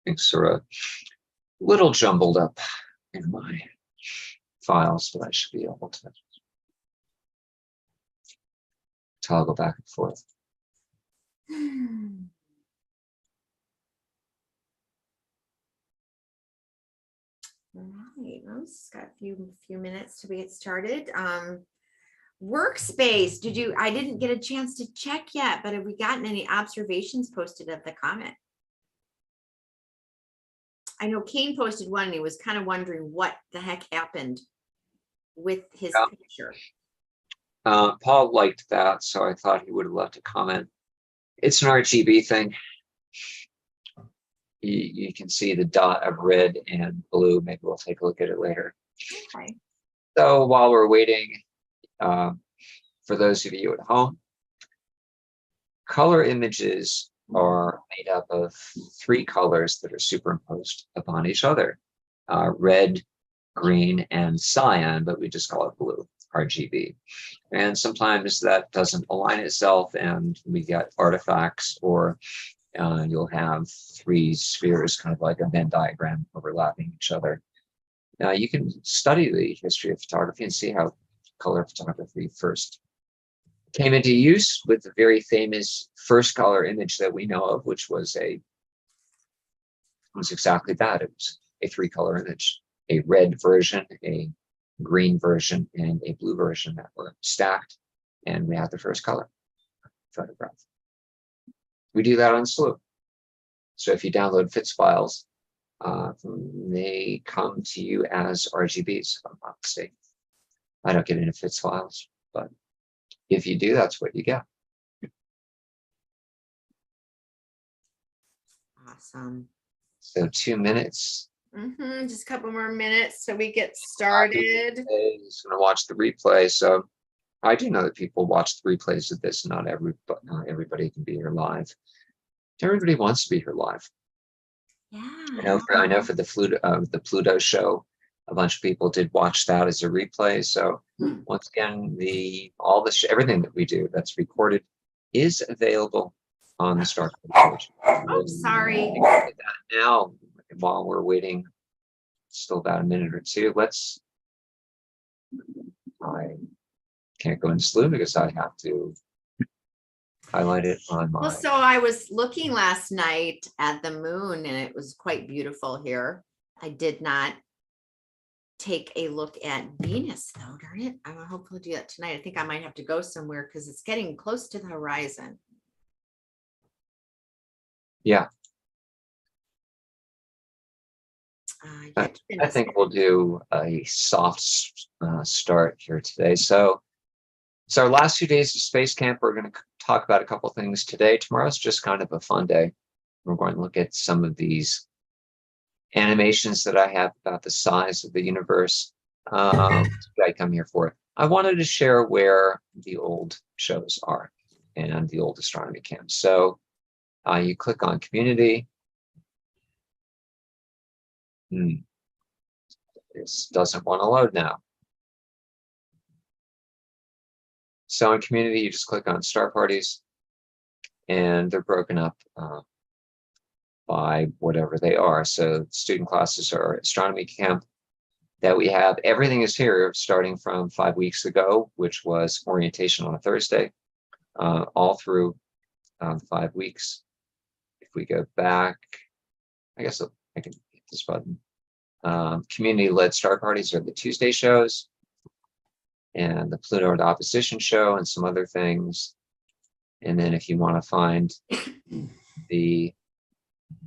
Things are a little jumbled up in my files, but I should be able to toggle back and forth. All right, well, just got a few minutes to get started. Workspace, I didn't get a chance to check yet, but have we gotten any observations posted of the comet? I know Kane posted one and he was kind of wondering what the heck happened with his picture. Paul liked that, so I thought he would have left a comment. It's an RGB thing. You can see the dot of red and blue. Maybe we'll take a look at it later. Okay. So while we're waiting, for those of you at home, color images are made up of three colors that are superimposed upon each other: red, green, and cyan, but we just call it blue, RGB. And sometimes that doesn't align itself and we get artifacts, or you'll have three spheres, kind of like a Venn diagram, overlapping each other. Now you can study the history of photography and see how color photography first came into use with the very famous first color image that we know of, which was exactly that. It was a three-color image: a red version, a green version, and a blue version that were stacked, and we had the first color photograph. We do that on Slooh. So if you download FITS files, they come to you as RGBs, if I'm not mistaken. I don't get into FITS files, but if you do, that's what you get. Awesome. So 2 minutes. Just a couple more minutes so we get started. He's going to watch the replay. So I do know that people watch the replays of this. Not everybody can be here live. Everybody wants to be here live. Yeah. I know for the Pluto show, a bunch of people did watch that as a replay. So once again, everything that we do that's recorded is available on the Star page. Oh, sorry. Now, while we're waiting, still about a minute or two, I can't go into Slooh because I have to highlight it on my. Well, so I was looking last night at the moon and it was quite beautiful here. I did not take a look at Venus though, darn it. I'm gonna hopefully do that tonight. I think I might have to go somewhere because it's getting close to the horizon. Yeah. I think we'll do a soft start here today. So our last 2 days of Space Camp, we're going to talk about a couple things today. Tomorrow's just kind of a fun day. We're going to look at some of these animations that I have about the size of the universe. What I come here for. I wanted to share where the old shows are and the old astronomy camp. So you click on community. This doesn't want to load now. So in community, you just click on star parties, and they're broken up by whatever they are. So student classes are astronomy camp that we have. Everything is here starting from 5 weeks ago, which was orientation on a Thursday, all through 5 weeks. If we go back, I guess I can hit this button. Community-led star parties are the Tuesday shows, and the Pluto and Opposition show, and some other things. And then if you want to find the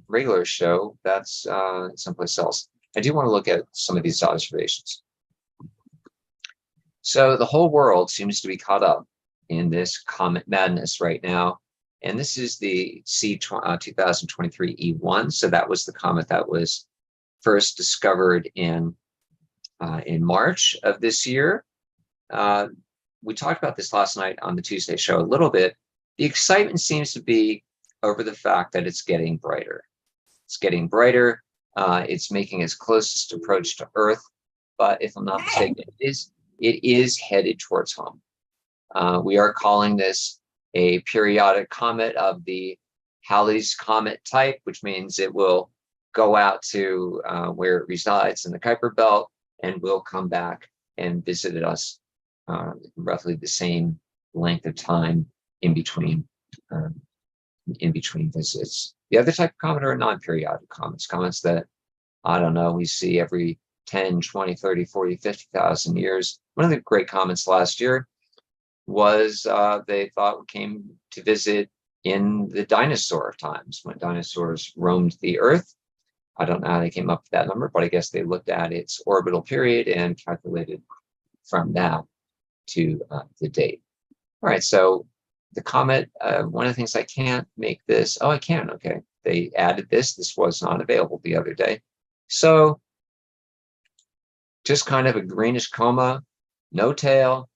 regular show, that's someplace else. I do want to look at some of these observations. So the whole world seems to be caught up in this comet madness right now. And this is the C2023 E1. So that was the comet that was first discovered in March of this year. We talked about this last night on the Tuesday show a little bit. The excitement seems to be over the fact that it's getting brighter. It's getting brighter. It's making its closest approach to Earth. But if I'm not mistaken, it is headed towards home. We are calling this a periodic comet of the Halley's Comet type, which means it will go out to where it resides in the Kuiper Belt, and will come back and visit us roughly the same length of time in between visits. The other type of comet are non-periodic comets, comets that, I don't know, we see every 10, 20, 30, 40, 50,000 years. One of the great comets last year was they thought came to visit in the dinosaur times, when dinosaurs roamed the Earth. I don't know how they came up with that number, but I guess they looked at its orbital period and calculated from that to the date. All right, so the comet, one of the things I can't make this, oh, I can, okay. They added this was not available the other day. So just kind of a greenish coma, no tail.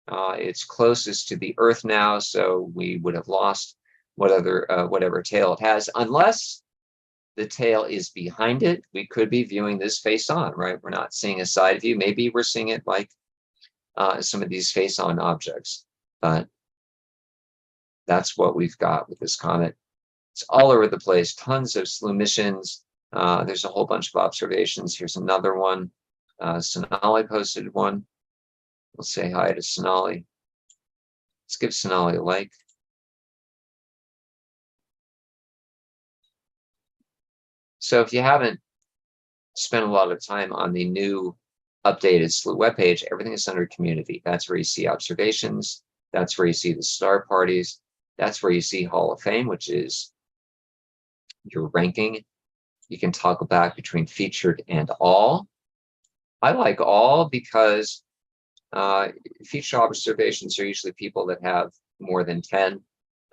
It's closest to the Earth now, so we would have lost whatever tail it has, unless the tail is behind it. We could be viewing this face on, right? We're not seeing a side view. Maybe we're seeing it like some of these face on objects, but that's what we've got with this comet. It's all over the place, tons of Slooh missions. There's a whole bunch of observations. Here's another one. Sonali posted one. We'll say hi to Sonali. Let's give Sonali a like. So if you haven't spent a lot of time on the new updated Slooh webpage, everything is under community. That's where you see observations. That's where you see the star parties. That's where you see Hall of Fame, which is your ranking. You can toggle back between featured and all. I like all because featured observations are usually people that have more than 10,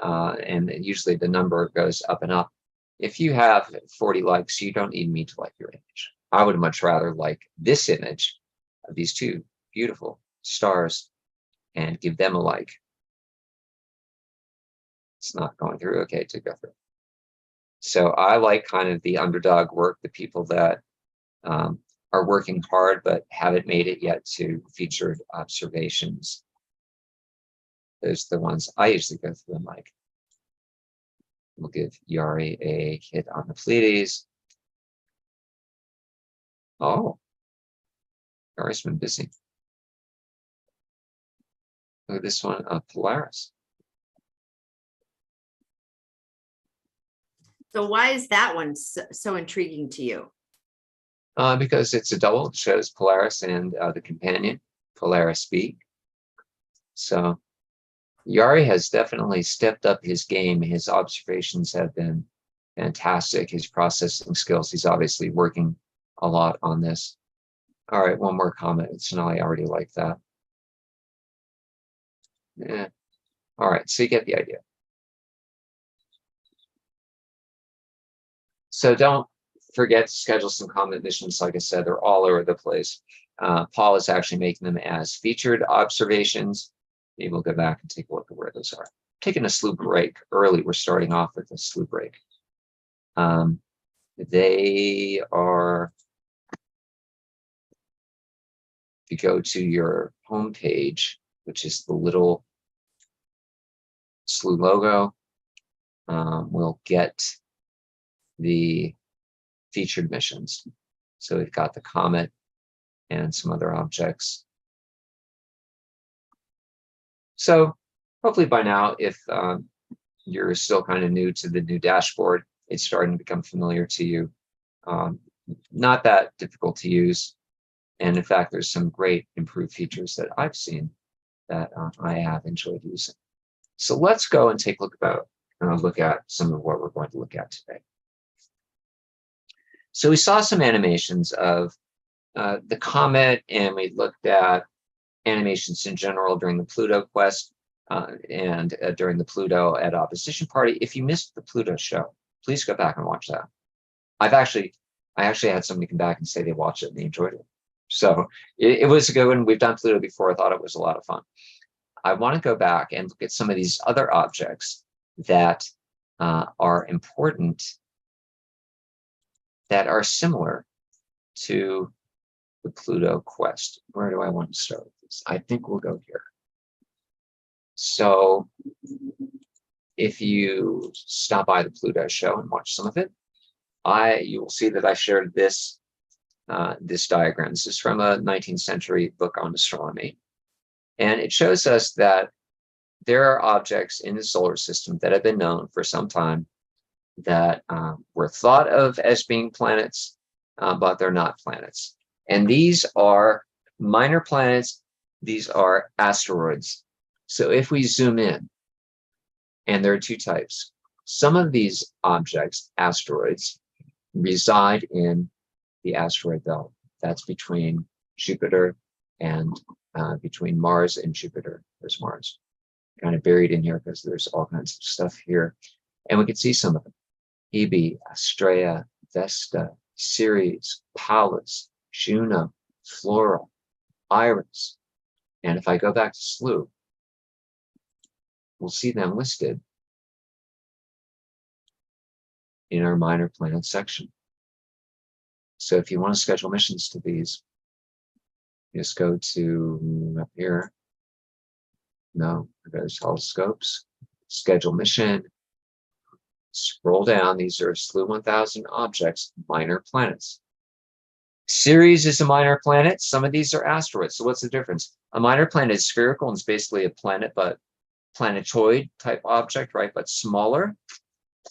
and usually the number goes up and up. If you have 40 likes, you don't need me to like your image. I would much rather like this image of these two beautiful stars and give them a like. It's not going through. Okay, to go through. So I like kind of the underdog work, the people that are working hard but haven't made it yet to featured observations. Those are the ones I usually go through and like. We'll give Yari a hit on the Pleiades. Oh, Yari's been busy. Look at this one, Polaris. So why is that one so intriguing to you? Because it's a double. It shows Polaris and the companion, Polaris B. So Yari has definitely stepped up his game. His observations have been fantastic. His processing skills, he's obviously working a lot on this. All right, one more comment. Sonali already liked that. Yeah. All right, so you get the idea. So don't forget to schedule some comet missions. Like I said, they're all over the place. Paul is actually making them as featured observations. Maybe we'll go back and take a look at where those are. Taking a Slooh break early. We're starting off with a Slooh break. They are, if you go to your home page, which is the little Slooh logo, we'll get the featured missions. So we've got the comet and some other objects. So hopefully by now, if you're still kind of new to the new dashboard, it's starting to become familiar to you. Not that difficult to use. And in fact, there's some great improved features that I've seen that I have enjoyed using. So let's go and take a look at some of what we're going to look at today. So we saw some animations of the comet, and we looked at animations in general during the Pluto quest and during the Pluto at Opposition Party. If you missed the Pluto show, please go back and watch that. I actually had somebody come back and say they watched it and they enjoyed it. So it was a good one. We've done Pluto before. I thought it was a lot of fun. I want to go back and look at some of these other objects that are important, that are similar to the Pluto quest. Where do I want to start with this? I think we'll go here. So if you stop by the Pluto show and watch some of it, you will see that I shared this this diagram. This is from a 19th century book on astronomy. And it shows us that there are objects in the solar system that have been known for some time that were thought of as being planets, but they're not planets. And these are minor planets. These are asteroids. So if we zoom in, and there are two types, some of these objects, asteroids, reside in the asteroid belt. That's between Jupiter and between Mars and Jupiter. There's Mars kind of buried in here because there's all kinds of stuff here. And we can see some of them. Hebe, Astrea, Vesta, Ceres, Pallas, Juno, Flora, Iris. And if I go back to Slooh, we'll see them listed in our minor planet section. So if you want to schedule missions to these, just go to up here. No, there's telescopes, schedule mission, scroll down. These are Slooh 1000 objects, minor planets. Ceres is a minor planet. Some of these are asteroids. So what's the difference? A minor planet is spherical and it's basically a planet, but planetoid type object, right? But smaller.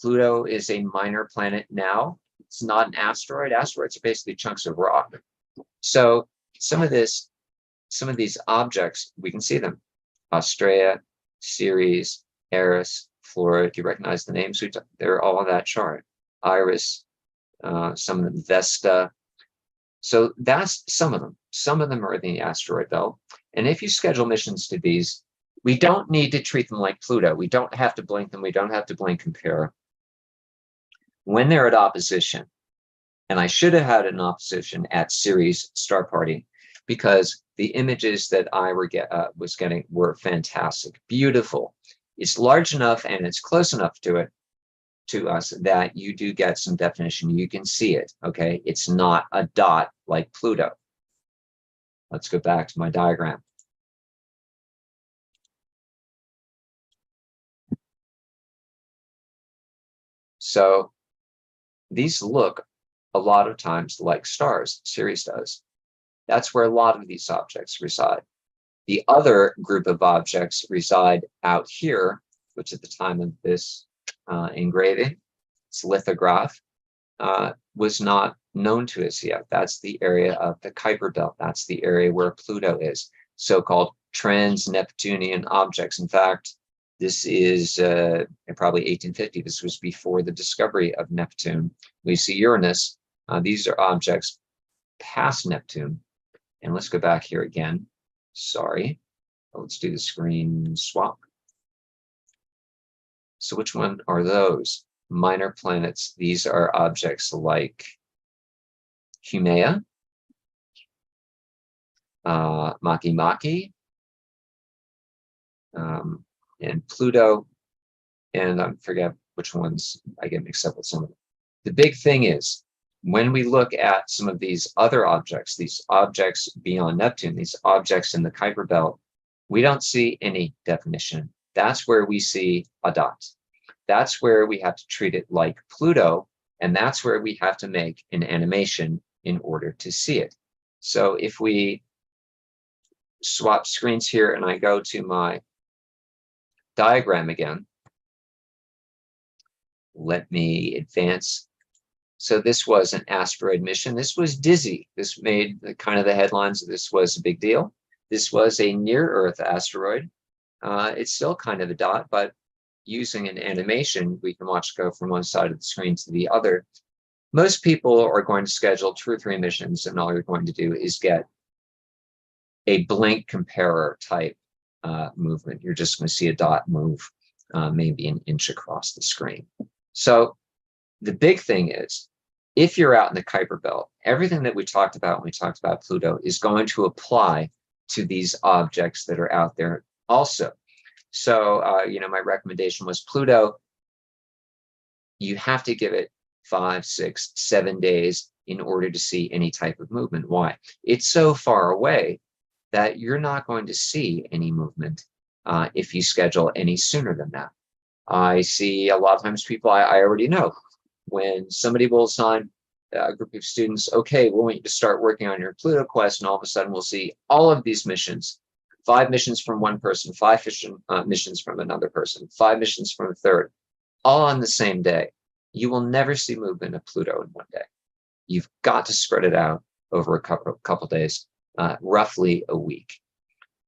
Pluto is a minor planet now. It's not an asteroid. Asteroids are basically chunks of rock. So some of these objects, we can see them. Astrea, Ceres, Eris, Flora. Do you recognize the names? They're all on that chart. Iris, some of them, Vesta. So that's some of them. Some of them are in the asteroid belt. And if you schedule missions to these, we don't need to treat them like Pluto. We don't have to blink them. We don't have to blink compare. When they're at opposition, and I should have had an opposition at Ceres Star Party, because the images that I was getting were fantastic, beautiful. It's large enough and it's close enough to us that you do get some definition. You can see it, okay? It's not a dot like Pluto. Let's go back to my diagram. So these look a lot of times like stars, Ceres does. That's where a lot of these objects reside. The other group of objects reside out here, which at the time of this engraving, this lithograph, was not known to us yet. That's the area of the Kuiper Belt. That's the area where Pluto is, so-called trans-Neptunian objects. In fact, this is probably 1850. This was before the discovery of Neptune. We see Uranus. These are objects past Neptune. And let's go back here again. Sorry. Let's do the screen swap. So which one are those? Minor planets. These are objects like Haumea, Makemake, and Pluto, and I forget which ones. I get mixed up with some of them. The big thing is, when we look at some of these other objects, these objects beyond Neptune, these objects in the Kuiper Belt, we don't see any definition. That's where we see a dot. That's where we have to treat it like Pluto, and that's where we have to make an animation in order to see it. So if we swap screens here and I go to my diagram again, let me advance. So this was an asteroid mission. This was dizzy. This made the headlines. This was a big deal. This was a near-Earth asteroid. It's still kind of a dot, but using an animation, we can watch it go from one side of the screen to the other. Most people are going to schedule 2 or 3 missions, and all you're going to do is get a blink comparer type movement. You're just going to see a dot move maybe an inch across the screen. So the big thing is, if you're out in the Kuiper Belt, everything that we talked about when we talked about Pluto is going to apply to these objects that are out there also. So, my recommendation was Pluto, you have to give it 5, 6, 7 days in order to see any type of movement. Why? It's so far away that you're not going to see any movement if you schedule any sooner than that. I see a lot of times people I already know, when somebody will assign a group of students, okay, we want you to start working on your Pluto quest, and all of a sudden we'll see all of these missions, 5 missions from one person, 5 missions from another person, 5 missions from a third, all on the same day. You will never see movement of Pluto in one day. You've got to spread it out over a couple days, roughly a week.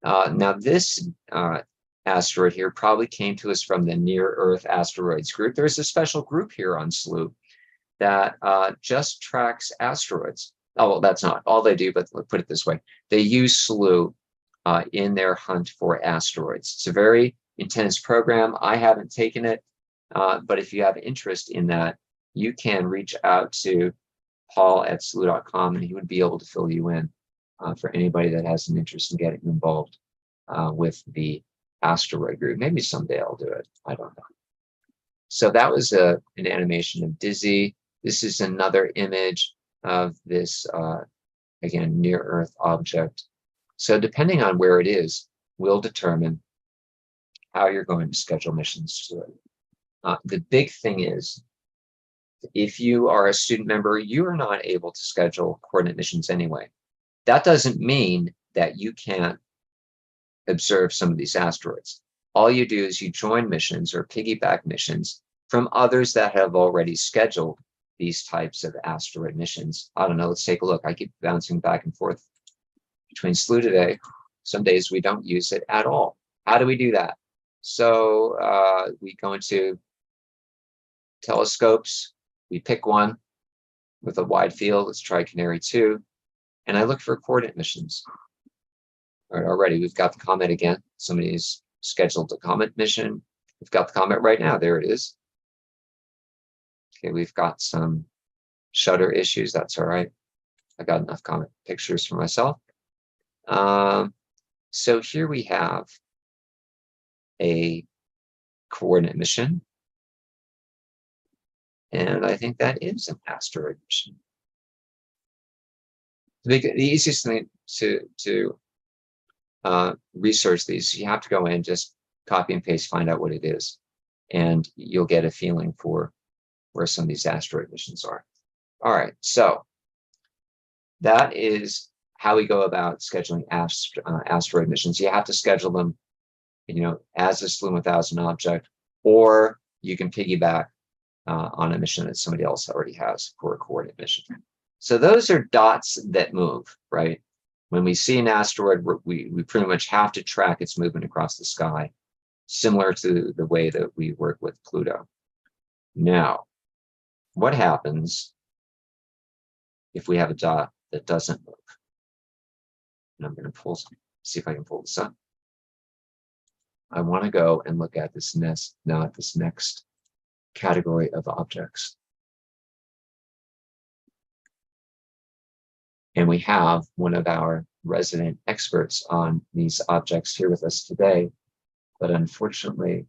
Now, this asteroid here probably came to us from the Near-Earth Asteroids group. There's a special group here on Slooh that just tracks asteroids. Oh, well, that's not all they do, but let's put it this way. They use Slooh in their hunt for asteroids. It's a very intense program. I haven't taken it, but if you have interest in that, you can reach out to paul@slooh.com, and he would be able to fill you in for anybody that has an interest in getting involved with the asteroid group. Maybe someday I'll do it. I don't know. So that was an animation of Dizzy. This is another image of this, again, near-Earth object. So depending on where it is, will determine how you're going to schedule missions to it. The big thing is, if you are a student member, you are not able to schedule coordinate missions anyway. That doesn't mean that you can't observe some of these asteroids. All you do is you join missions or piggyback missions from others that have already scheduled these types of asteroid missions. I don't know, let's take a look. I keep bouncing back and forth between Slooh today. Some days we don't use it at all. How do we do that? So we go into telescopes, we pick one with a wide field. Let's try Canary 2. And I look for coordinate missions. All right, already we've got the comet again. Somebody's scheduled a comet mission. We've got the comet right now. There it is. Okay, we've got some shutter issues. That's all right. I got enough comet pictures for myself. So here we have a coordinate mission. And I think that is an asteroid mission. The easiest thing to research these, you have to go in, just copy and paste, find out what it is, and you'll get a feeling for where some of these asteroid missions are. All right, so that is how we go about scheduling asteroid missions. You have to schedule them, as a Slooh 1000 object, or you can piggyback on a mission that somebody else already has for a coordinate mission. So those are dots that move, right? When we see an asteroid, we pretty much have to track its movement across the sky, similar to the way that we work with Pluto. Now, what happens if we have a dot that doesn't move? And I'm going to see if I can pull this up. I want to go and look at this next category of objects. And we have one of our resident experts on these objects here with us today, but unfortunately,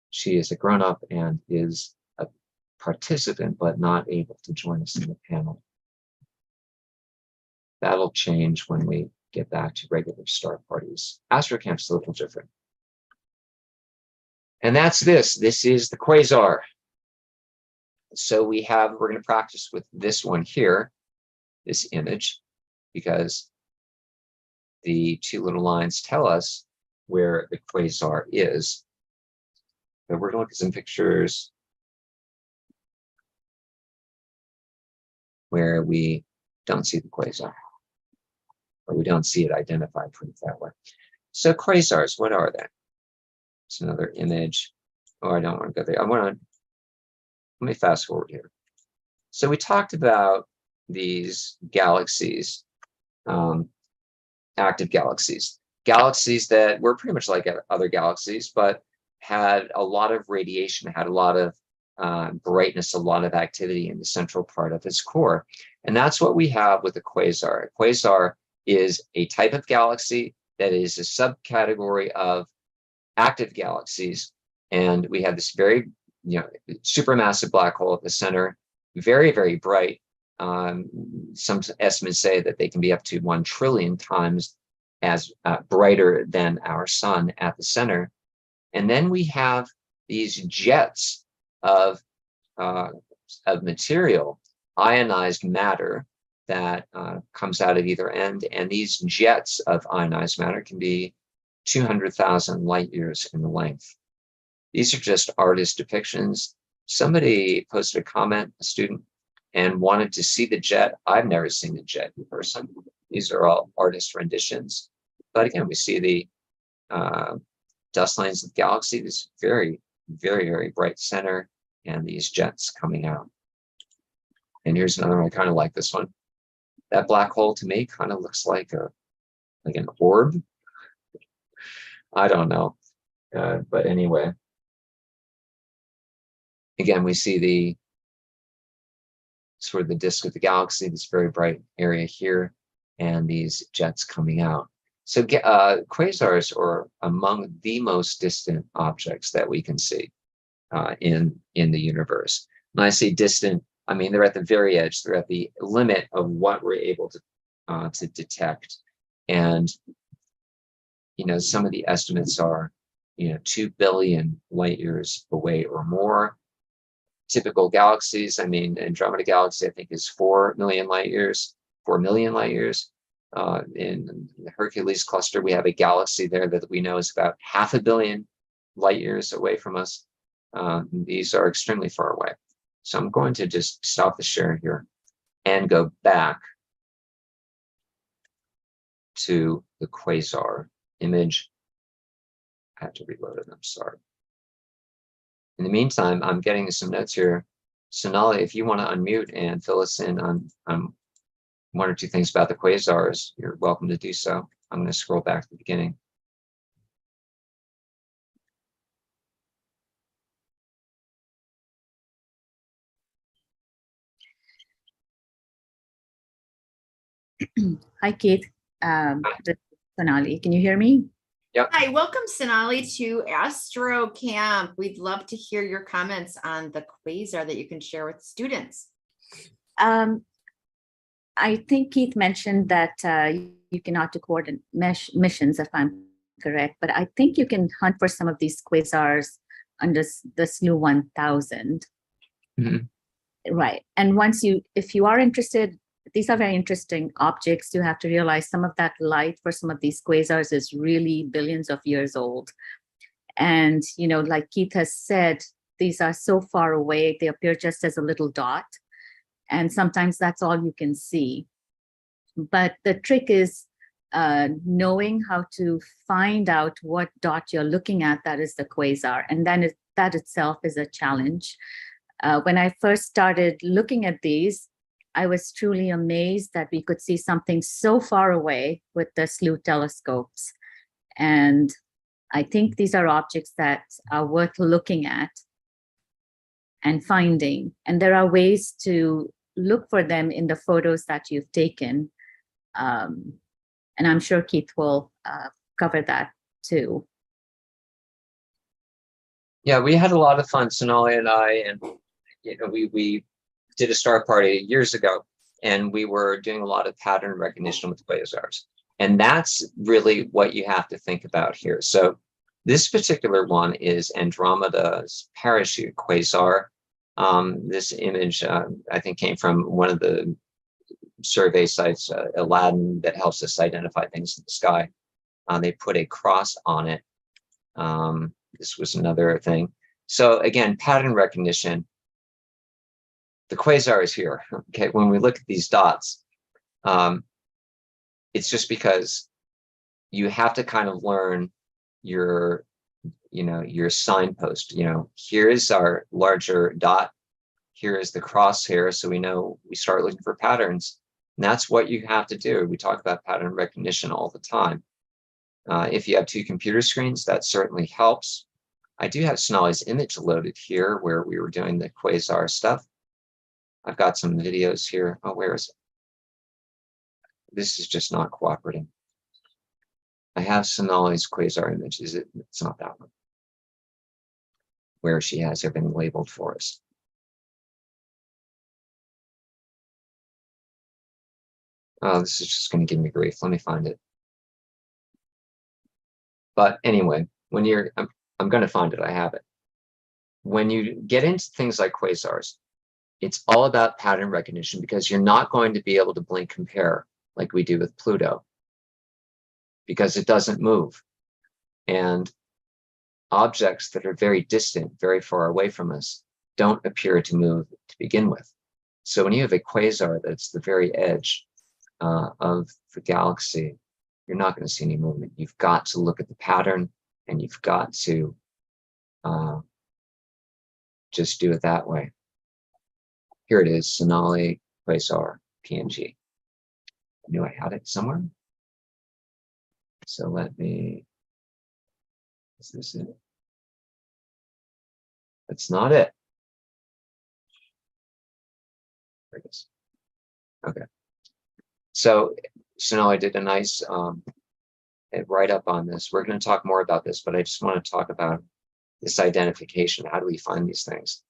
she is a grown-up and is a participant, but not able to join us in the panel. That'll change when we get back to regular star parties. Astro Camp's a little different. And that's this. This is the quasar. So we're going to practice with this one here, this image, because the two little lines tell us where the quasar is. So we're going to look at some pictures where we don't see the quasar, or we don't see it identified, put it that way. So quasars, what are they? It's another image. Oh, I don't want to go there. Let me fast forward here. So we talked about these galaxies, active galaxies that were pretty much like other galaxies, but had a lot of radiation, had a lot of brightness, a lot of activity in the central part of its core. And that's what we have with a quasar. A quasar is a type of galaxy that is a subcategory of active galaxies. And we have this very, supermassive black hole at the center, very, very bright. Some estimates say that they can be up to 1 trillion times as brighter than our sun at the center. And then we have these jets of of material, ionized matter, that comes out at either end. And these jets of ionized matter can be 200,000 light years in length. These are just artist depictions. Somebody posted a comment, a student, and wanted to see the jet. I've never seen the jet in person. These are all artist renditions. But again, we see the dust lanes of the galaxy, this very, very, very bright center, and these jets coming out. And here's another one. I kind of like this one. That black hole to me kind of looks like an orb. I don't know. But anyway, again, we see the sort of the disk of the galaxy, this very bright area here, and these jets coming out. So quasars are among the most distant objects that we can see in the universe. When I say distant, I mean they're at the very edge. They're at the limit of what we're able to detect. And some of the estimates are 2 billion light years away or more. Typical galaxies, I mean, Andromeda Galaxy, I think, is 4 million light years. In the Hercules cluster, we have a galaxy there that we know is about 500 million light years away from us. These are extremely far away. So I'm going to just stop the share here and go back to the quasar image. I have to reload it, I'm sorry. In the meantime, I'm getting some notes here. Sonali, if you want to unmute and fill us in on one or two things about the quasars, you're welcome to do so. I'm going to scroll back to the beginning. Hi, Keith. This is Sonali. Can you hear me? Yep. Hi, welcome Sonali to Astro Camp. We'd love to hear your comments on the quasar that you can share with students. I think Keith mentioned that you cannot coordinate missions, if I'm correct, but I think you can hunt for some of these quasars under the Slooh 1000. Mm-hmm. Right. And if you are interested, these are very interesting objects. You have to realize some of that light for some of these quasars is really billions of years old. And, like Keith has said, these are so far away, they appear just as a little dot. And sometimes that's all you can see. But the trick is knowing how to find out what dot you're looking at that is the quasar. And then that itself is a challenge. When I first started looking at these, I was truly amazed that we could see something so far away with the Slooh telescopes. And I think these are objects that are worth looking at and finding. And there are ways to look for them in the photos that you've taken. And I'm sure Keith will cover that too. Yeah, we had a lot of fun, Sonali and I, and we did a star party years ago, and we were doing a lot of pattern recognition with quasars. And that's really what you have to think about here. So this particular one is Andromeda's parachute quasar. This image, I think, came from one of the survey sites, Aladdin, that helps us identify things in the sky. They put a cross on it. This was another thing. So again, pattern recognition. The quasar is here. Okay, when we look at these dots, it's just because you have to kind of learn your signpost. Here is our larger dot. Here is the crosshair, so we know we start looking for patterns. And that's what you have to do. We talk about pattern recognition all the time. If you have two computer screens, that certainly helps. I do have Sonali's image loaded here where we were doing the quasar stuff. I've got some videos here. Oh, where is it? This is just not cooperating. I have Sonali's quasar image. It's not that one, where she has everything labeled for us. Oh, this is just going to give me grief. Let me find it. But anyway, when I'm going to find it. I have it. When you get into things like quasars, It's all about pattern recognition because you're not going to be able to blink compare like we do with Pluto because it doesn't move. And objects that are very distant, very far away from us, don't appear to move to begin with. So when you have a quasar that's the very edge of the galaxy, you're not going to see any movement. You've got to look at the pattern and you've got to just do it that way. Here it is, Sonali quasar PNG. I knew I had it somewhere. So let me, is this it? That's not it. There it is. Okay. So Sonali did a nice write-up on this. We're going to talk more about this, but I just want to talk about this identification. How do we find these things?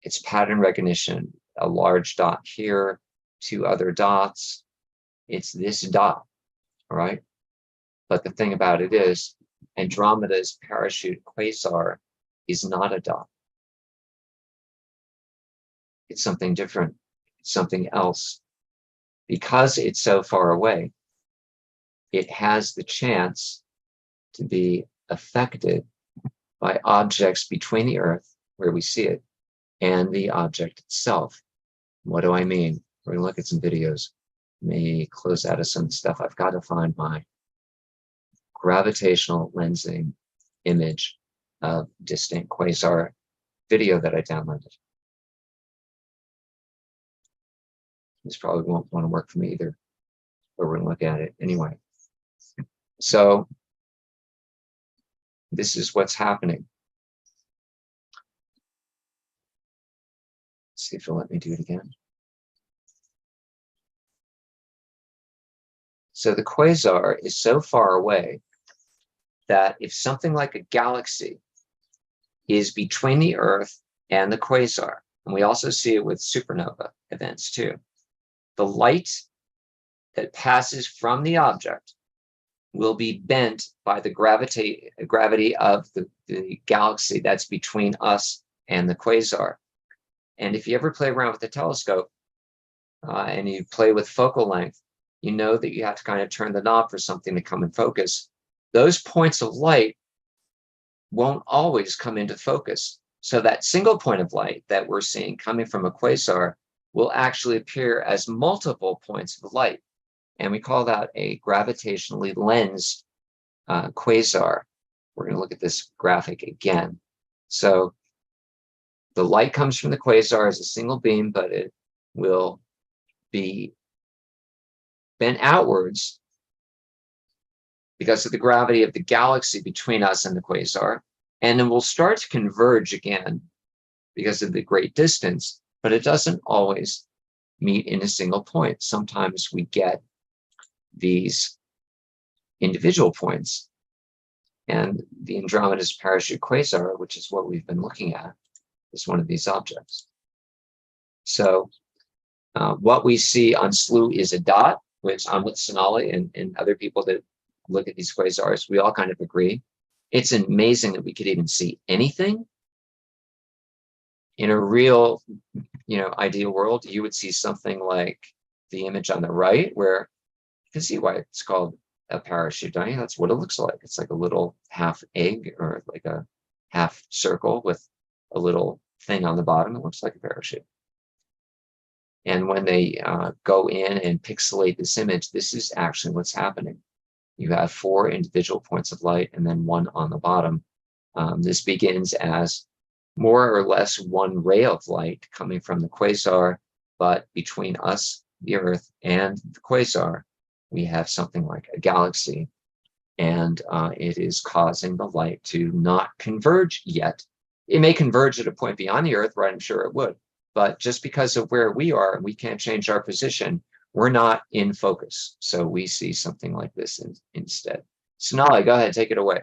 It's pattern recognition. A large dot here, 2 other dots. It's this dot, all right? But the thing about it is, Andromeda's parachute quasar is not a dot. It's something different. It's something else. Because it's so far away, it has the chance to be affected by objects between the Earth, where we see it, and the object itself. What do I mean? We're going to look at some videos. Let me close out of some stuff. I've got to find my gravitational lensing image of distant quasar video that I downloaded. This probably won't want to work for me either, but we're going to look at it anyway. So this is what's happening. Let's see if it'll let me do it again. So the quasar is so far away that if something like a galaxy is between the Earth and the quasar, and we also see it with supernova events too, the light that passes from the object will be bent by the gravity of the galaxy that's between us and the quasar. And if you ever play around with the telescope and you play with focal length, you know that you have to kind of turn the knob for something to come in focus. Those points of light won't always come into focus. So that single point of light that we're seeing coming from a quasar will actually appear as multiple points of light. And we call that a gravitationally lensed quasar. We're going to look at this graphic again. So the light comes from the quasar as a single beam, but it will be bent outwards because of the gravity of the galaxy between us and the quasar. And then we'll start to converge again because of the great distance, but it doesn't always meet in a single point. Sometimes we get these individual points. And the Andromeda's parachute quasar, which is what we've been looking at, is one of these objects. So what we see on Slooh is a dot, which I'm with Sonali and other people that look at these quasars, we all kind of agree. It's amazing that we could even see anything. In a real, ideal world, you would see something like the image on the right, where you can see why it's called a parachute, don't you? That's what it looks like. It's like a little half egg or like a half circle with a little thing on the bottom. It looks like a parachute. And when they go in and pixelate this image, this is actually what's happening. You have 4 individual points of light and then 1 on the bottom. This begins as more or less 1 ray of light coming from the quasar, but between us, the Earth, and the quasar, we have something like a galaxy, and it is causing the light to not converge yet. It may converge at a point beyond the Earth, right? I'm sure it would. But just because of where we are, we can't change our position. We're not in focus. So we see something like this instead. Sonali, go ahead, take it away.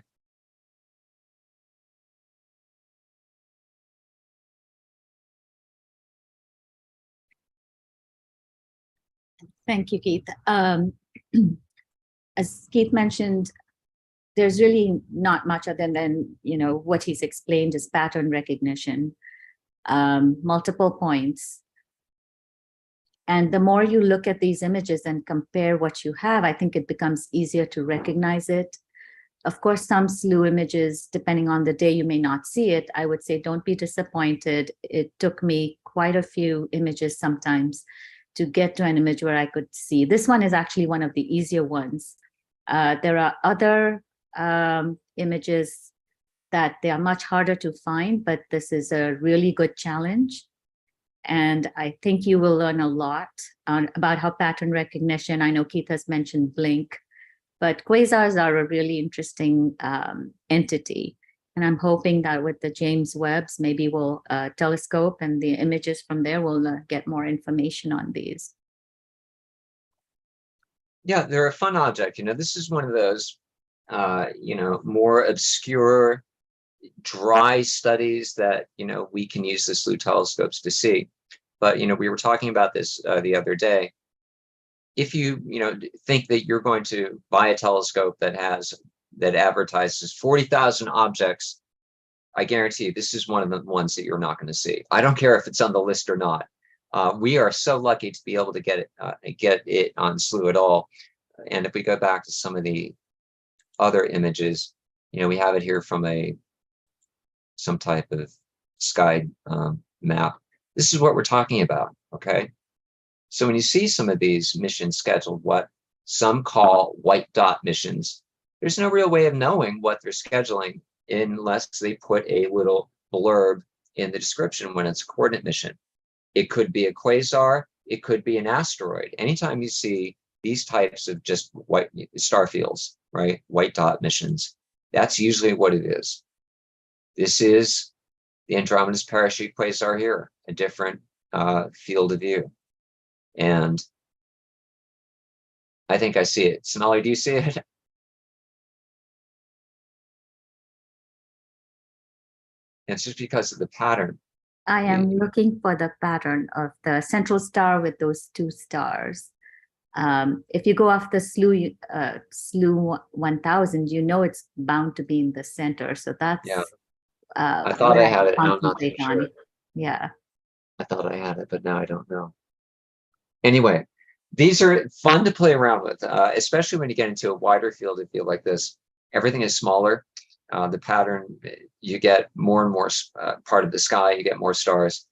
Thank you, Keith. As Keith mentioned, there's really not much other than, what he's explained as pattern recognition. multiple points. And the more you look at these images and compare what you have, I think it becomes easier to recognize it. Of course, some Slooh images, depending on the day, you may not see it. I would say don't be disappointed. It took me quite a few images sometimes to get to an image where I could see. This one is actually one of the easier ones. There are other images that they are much harder to find, but this is a really good challenge. And I think you will learn a lot about how pattern recognition, I know Keith has mentioned blink, but quasars are a really interesting entity. And I'm hoping that with the James Webb's, maybe we'll telescope and the images from there, we'll get more information on these. Yeah, they're a fun object. This is one of those, more obscure, dry studies that, we can use the Slooh telescopes to see. But, we were talking about this the other day. If you, think that you're going to buy a telescope that advertises 40,000 objects, I guarantee you this is one of the ones that you're not going to see. I don't care if it's on the list or not. We are so lucky to be able to get it on Slooh at all. And if we go back to some of the other images, we have it here from some type of sky map. This is what we're talking about, okay? So when you see some of these missions scheduled, what some call white dot missions, there's no real way of knowing what they're scheduling unless they put a little blurb in the description when it's a coordinate mission. It could be a quasar, it could be an asteroid. Anytime you see these types of just white star fields, right? White dot missions, that's usually what it is. This is the Andromeda's parachute quasar here, a different field of view. And I think I see it. Sonali, do you see it? It's just because of the pattern. I am looking for the pattern of the central star with those two stars. If you go off the Slooh 1000, it's bound to be in the center. So that's I thought I had it. Now I'm not too on. sure. Yeah. I thought I had it, but now I don't know. Anyway, these are fun to play around with, especially when you get into a wider field of view like this. Everything is smaller. The pattern, you get more and more part of the sky, you get more stars.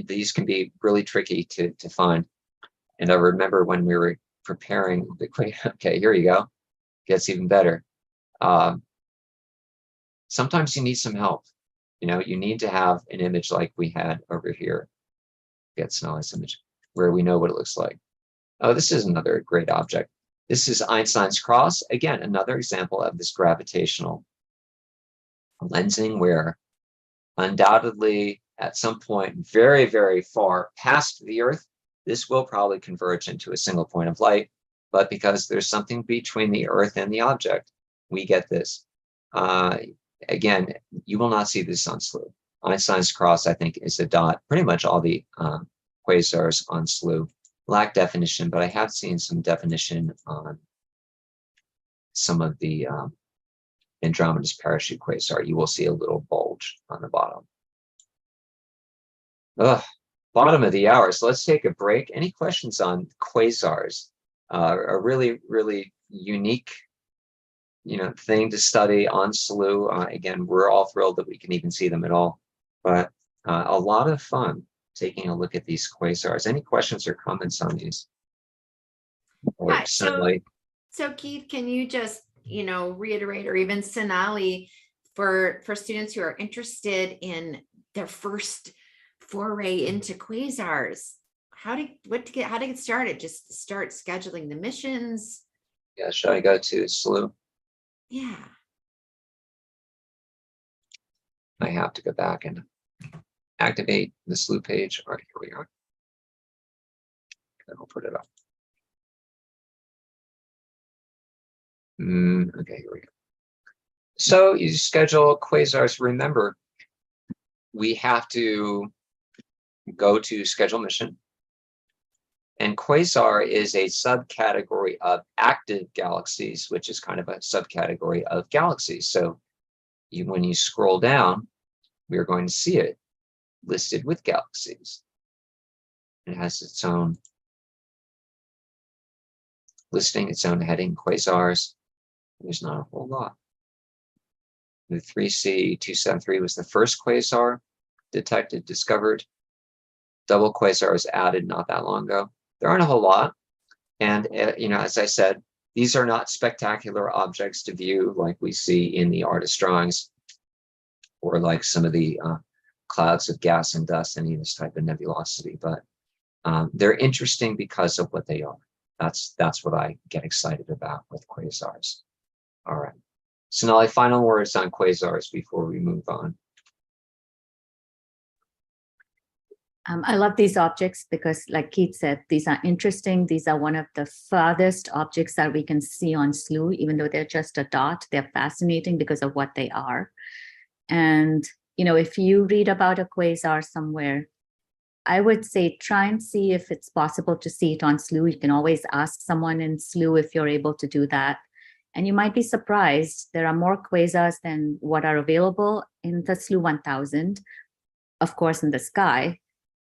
These can be really tricky to find. And I remember when we were preparing the okay, here you go. Gets even better. Sometimes you need some help. You need to have an image like we had over here. Get Sonali's image where we know what it looks like. Oh, this is another great object. This is Einstein's cross. Again, another example of this gravitational lensing where undoubtedly at some point very, very far past the Earth, this will probably converge into a single point of light. But because there's something between the Earth and the object, we get this. Again, you will not see this on Slooh. Einstein's cross, I think, is a dot. Pretty much all the quasars on Slooh lack definition, but I have seen some definition on some of the Andromeda's parachute quasar. You will see a little bulge on the bottom. Bottom of the hour. So let's take a break. Any questions on quasars? A really, really unique thing to study on Slooh. Again, we're all thrilled that we can even see them at all, but a lot of fun taking a look at these quasars. Any questions or comments on these? Or so Keith, can you just reiterate, or even Sonali, for students who are interested in their first foray into quasars, how to get started? Just start scheduling the missions. Yeah, should I go to Slooh? Yeah. I have to go back and activate the Slooh page. All right, here we are. And I'll put it up. Okay, here we go. So you schedule quasars. Remember, we have to go to schedule mission. And quasar is a subcategory of active galaxies, which is kind of a subcategory of galaxies. So when you scroll down, we're going to see it. listed with galaxies. It has its own listing, its own heading, quasars. There's not a whole lot. The 3C273 was the first quasar detected, discovered. Double quasars added not that long ago. There aren't a whole lot. And, as I said, these are not spectacular objects to view like we see in the artist drawings or like some of the clouds of gas and dust, any of this type of nebulosity. But they're interesting because of what they are. That's what I get excited about with quasars. All right. So now, final words on quasars before we move on. I love these objects because, like Keith said, these are interesting. These are one of the farthest objects that we can see on Slooh, even though they're just a dot. They're fascinating because of what they are. And, if you read about a quasar somewhere, I would say try and see if it's possible to see it on Slooh. You can always ask someone in Slooh if you're able to do that. And you might be surprised. There are more quasars than what are available in the Slooh 1000, of course, in the sky.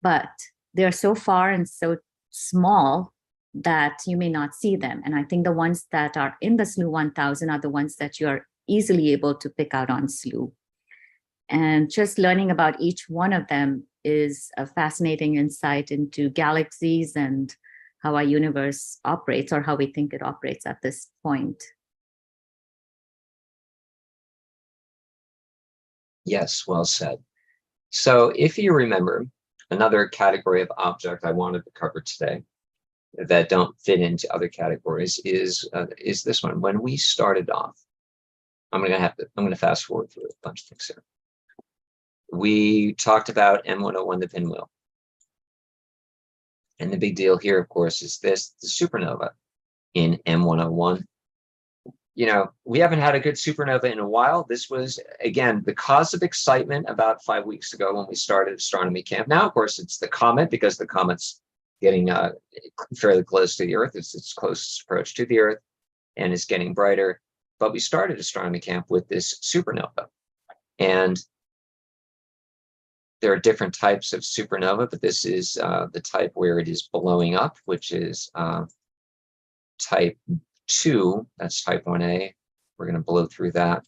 But they're so far and so small that you may not see them. And I think the ones that are in the Slooh 1000 are the ones that you are easily able to pick out on Slooh. And just learning about each one of them is a fascinating insight into galaxies and how our universe operates, or how we think it operates at this point. Yes, well said. So if you remember, another category of object I wanted to cover today that don't fit into other categories is this one. When we started off, I'm going to fast forward through a bunch of things here. We talked about M101, the pinwheel. And the big deal here, of course, is the supernova in M101. We haven't had a good supernova in a while. This was, again, the cause of excitement about 5 weeks ago when we started astronomy camp. Now, of course, it's the comet, because the comet's getting fairly close to the Earth. It's its closest approach to the Earth, and it's getting brighter. But we started astronomy camp with this supernova. And there are different types of supernova, but this is the type where it is blowing up, which is type 2, that's type 1A. We're going to blow through that.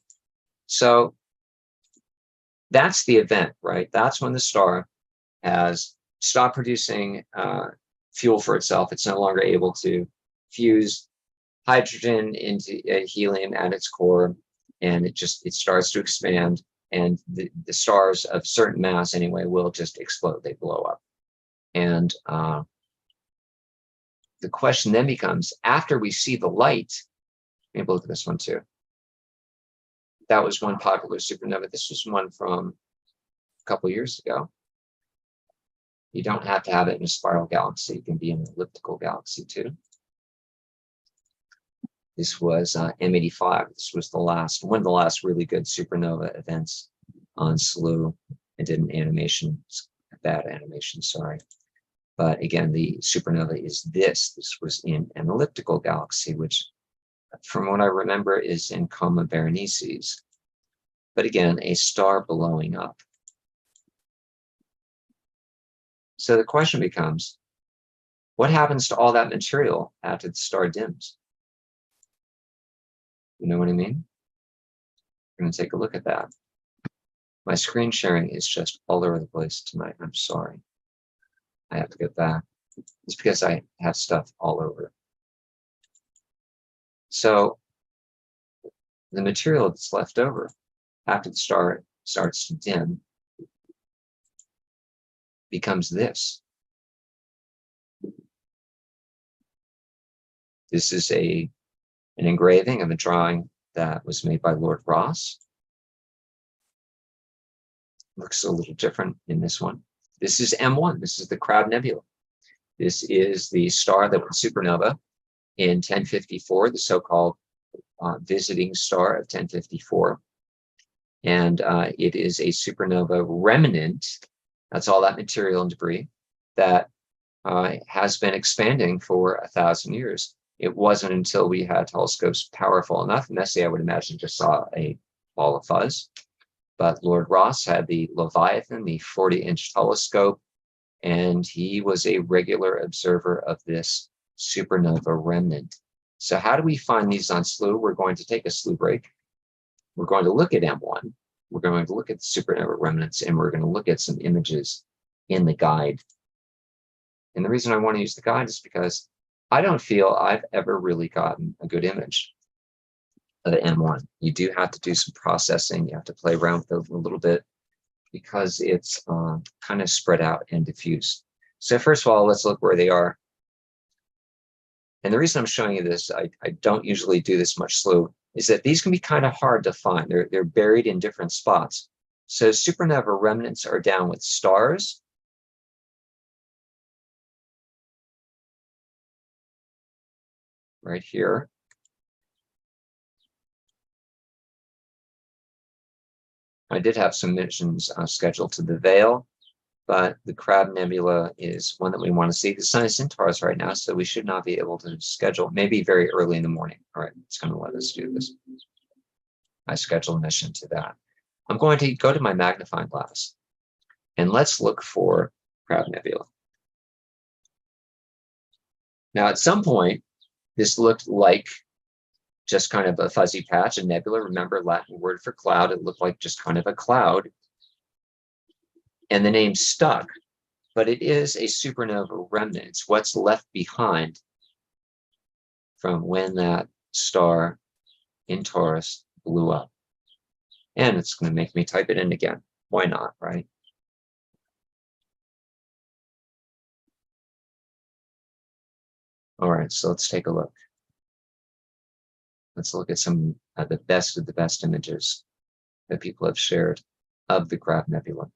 So that's the event, right? That's when the star has stopped producing fuel for itself. It's no longer able to fuse hydrogen into helium at its core, and it starts to expand. And the stars of certain mass, anyway, will just explode. They blow up. And the question then becomes, after we see the light, maybe look at this one too. That was one popular supernova. This was one from a couple years ago. You don't have to have it in a spiral galaxy. It can be an elliptical galaxy too. This was M85. This was one of the last really good supernova events on Slooh. I did an animation, a bad animation, sorry. But again, the supernova is this. This was in an elliptical galaxy, which, from what I remember, is in Coma Berenices. But again, a star blowing up. So the question becomes, what happens to all that material after the star dims? You know what I mean? We're going to take a look at that. My screen sharing is just all over the place tonight. I'm sorry. I have to get back. It's because I have stuff all over. So the material that's left over after the star starts to dim becomes this. This is an engraving of a drawing that was made by Lord Rosse. Looks a little different in this one. This is M1. This is the Crab Nebula. This is the star that went supernova in 1054, the so-called visiting star of 1054. And it is a supernova remnant. That's all that material and debris that has been expanding for 1,000 years. It wasn't until we had telescopes powerful enough, Messier, I would imagine, just saw a ball of fuzz. But Lord Ross had the Leviathan, the 40-inch telescope, and he was a regular observer of this supernova remnant. So how do we find these on Slooh? We're going to take a Slooh break. We're going to look at M1. We're going to look at the supernova remnants, and we're going to look at some images in the guide. And the reason I want to use the guide is because I don't feel I've ever really gotten a good image of M1. You do have to do some processing. You have to play around with it a little bit because it's kind of spread out and diffuse. So first of all, let's look where they are. And the reason I'm showing you this, I don't usually do this much Slooh, is that these can be kind of hard to find. They're buried in different spots. So supernova remnants are down with stars. Right here. I did have some missions scheduled to the Veil, but the Crab Nebula is one that we want to see. The sun is in Taurus right now, so we should not be able to schedule, maybe very early in the morning. All right, it's going to let us do this. I schedule a mission to that. I'm going to go to my magnifying glass, and let's look for Crab Nebula. Now, at some point, this looked like just kind of a fuzzy patch, a nebula. Remember, Latin word for cloud. It looked like just kind of a cloud. And the name stuck, but it is a supernova remnant. It's what's left behind from when that star in Taurus blew up. And it's going to make me type it in again. Why not, right? All right, so let's take a look. Let's look at some of the best images that people have shared of the Crab Nebula.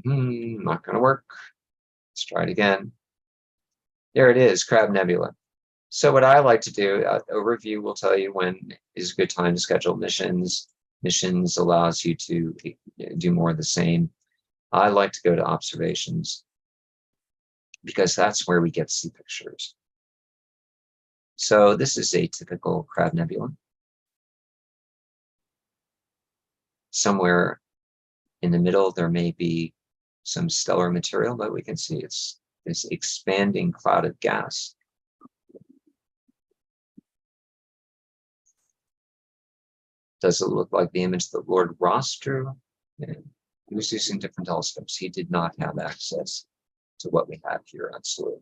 Not going to work. Let's try it again. There it is, Crab Nebula. So what I like to do, overview will tell you when is a good time to schedule missions. Missions allows you to do more of the same. I like to go to observations because that's where we get to see pictures. So this is a typical Crab Nebula. Somewhere in the middle, there may be some stellar material, but we can see it's this expanding cloud of gas. Does it look like the image that Lord Ross drew? Yeah. He was using different telescopes. He did not have access to what we have here on Slooh.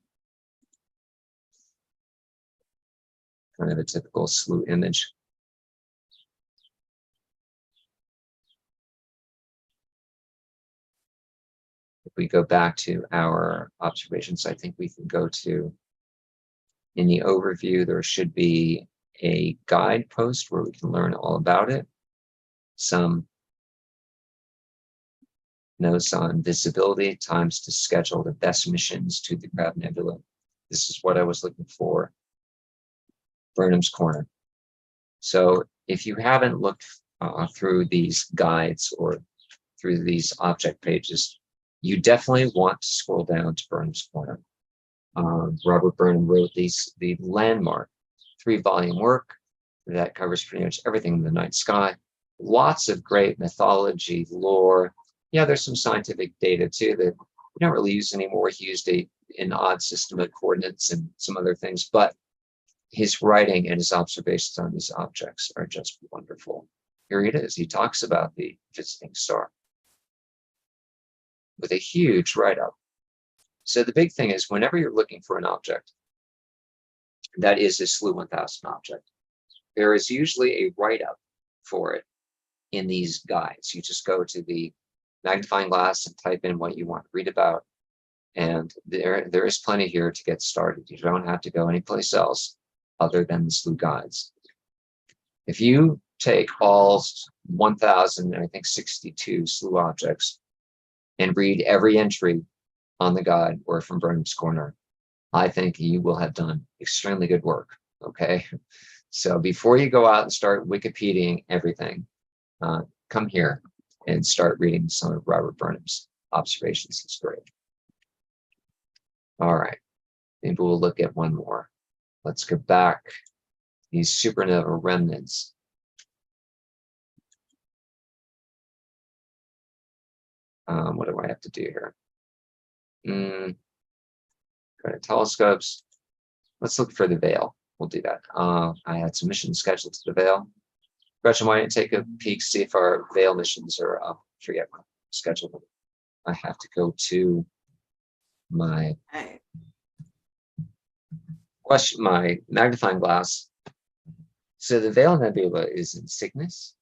Kind of a typical Slooh image. If we go back to our observations, I think we can go to, in the overview, there should be a guide post where we can learn all about it. Some notes on visibility, times to schedule the best missions to the Crab Nebula. This is what I was looking for. Burnham's Corner. So if you haven't looked through these guides or through these object pages, you definitely want to scroll down to Burnham's Corner. Robert Burnham wrote the landmark 3-volume work that covers pretty much everything in the night sky. Lots of great mythology, lore. Yeah, there's some scientific data too that we don't really use anymore. He used an odd system of coordinates and some other things, but his writing and his observations on these objects are just wonderful. Here it is. He talks about the visiting star with a huge write-up. So the big thing is, whenever you're looking for an object that is a Slooh 1000 object, there is usually a write-up for it in these guides. You just go to the magnifying glass and type in what you want to read about, and there is plenty here to get started. You don't have to go anyplace else other than the Slooh guides. If you take all 1,000, I think 62 Slooh objects and read every entry on the guide or from Burnham's Corner, I think you will have done extremely good work. Okay, so before you go out and start Wikipediaing everything, come here and start reading some of Robert Burnham's observations. It's great. All right, maybe we'll look at one more. let's go back. These supernova remnants. What do I have to do here? Go to telescopes. Let's look for the veil. We'll do that. I had some missions scheduled to the veil. Gretchen, why don't you take a peek, see if our veil missions are up? Forget my schedule. I have to go to my question, my magnifying glass. So the Veil Nebula is in Cygnus.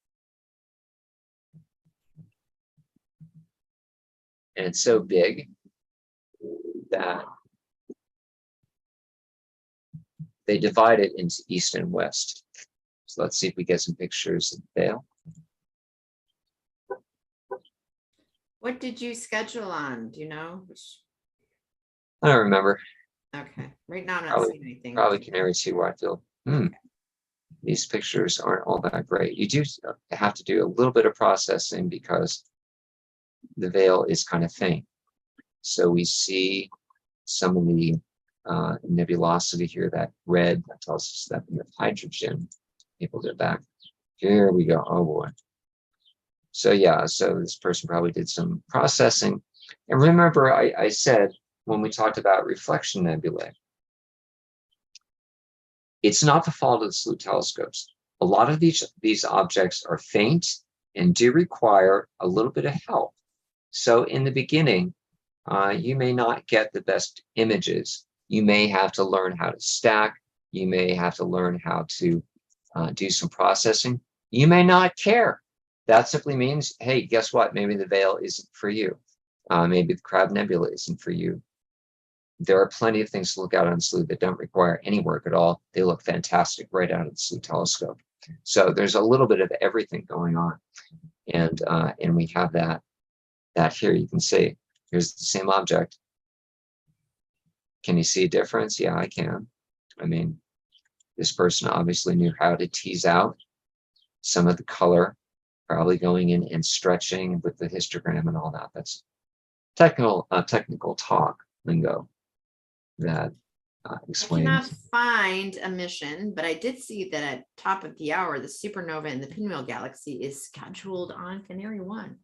And it's so big that they divide it into east and west. So let's see if we get some pictures of the veil. What did you schedule on? Do you know? I don't remember. Okay, right now I'm not Probably- seeing anything. Probably Canary 2 wide field. These pictures aren't all that great. You do have to do a little bit of processing because the veil is kind of faint. So we see some of the nebulosity here, that red, that tells us that we have hydrogen. People did back. Here we go. Oh boy. So yeah, so this person probably did some processing. And remember, I said when we talked about reflection nebulae, it's not the fault of the Slooh telescopes. A lot of these objects are faint and do require a little bit of help. So in the beginning, you may not get the best images. You may have to learn how to stack. You may have to learn how to do some processing. You may not care. That simply means, hey, guess what? Maybe the veil isn't for you. Maybe the Crab Nebula isn't for you. There are plenty of things to look out on Slooh that don't require any work at all. They look fantastic right out of the Slooh telescope. So there's a little bit of everything going on. And we have that here. You can see, here's the same object. Can you see a difference? Yeah, I can. I mean, this person obviously knew how to tease out some of the color, probably going in and stretching with the histogram and all that. That's technical talk lingo that I explains. cannot find a mission, but I did see that at top of the hour, the supernova in the Pinwheel Galaxy is scheduled on Canary 1.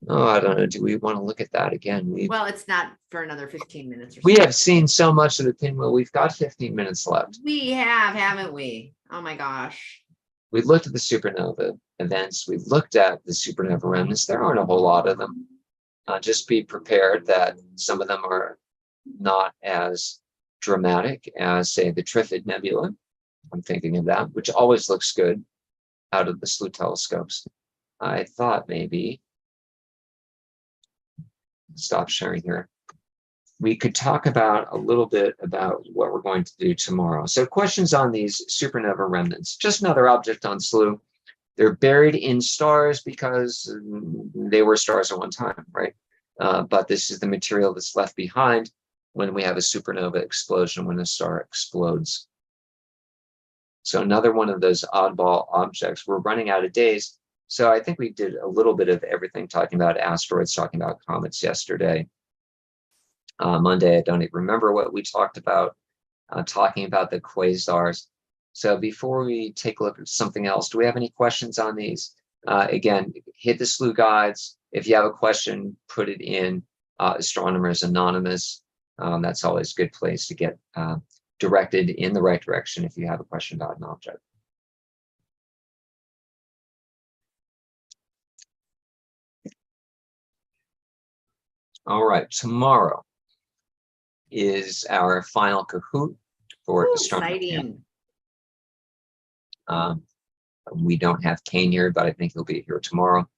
Oh, I don't know. Do we want to look at that again? Well, it's not for another 15 minutes or We so. have seen so much of the pinwheel. We've got 15 minutes left. We have, haven't we? Oh my gosh. We looked at the supernova events. We looked at the supernova remnants. There aren't a whole lot of them. Just be prepared that some of them are not as dramatic as, say, the Trifid Nebula. I'm thinking of that, which always looks good out of the Slooh telescopes. I thought maybe, stop sharing here, we could talk about a little bit about what we're going to do tomorrow. So questions on these supernova remnants. Just another object on Slooh. They're buried in stars because they were stars at one time, right? But this is the material that's left behind when we have a supernova explosion, when a star explodes. So another one of those oddball objects. We're running out of days. So I think we did a little bit of everything, talking about asteroids, talking about comets yesterday. Monday, I don't even remember what we talked about, talking about the quasars. So before we take a look at something else, do we have any questions on these? Again, hit the Slooh guides. If you have a question, put it in Astronomers Anonymous. That's always a good place to get directed in the right direction if you have a question about an object. All right, tomorrow is our final Kahoot for Ooh, Astronomy Camp. exciting. We don't have Kane here, but I think he'll be here tomorrow.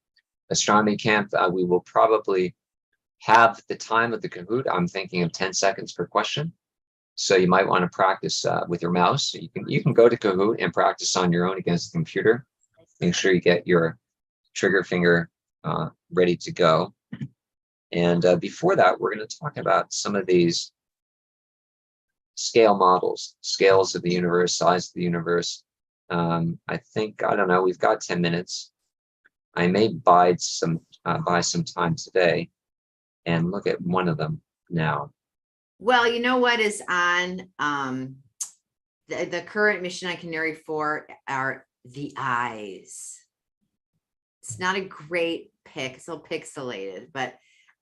Astronomy Camp, we will probably have the time of the Kahoot. I'm thinking of 10 seconds per question. So you might want to practice with your mouse. You can go to Kahoot and practice on your own against the computer. Make sure you get your trigger finger ready to go. And before that, we're going to talk about some of these scale models, scales of the universe, size of the universe. I think, I don't know, we've got 10 minutes. I may buy some time today and look at one of them now. Well, you know what is on the current mission on Canary 4 are the eyes. It's not a great pick, it's a little pixelated, but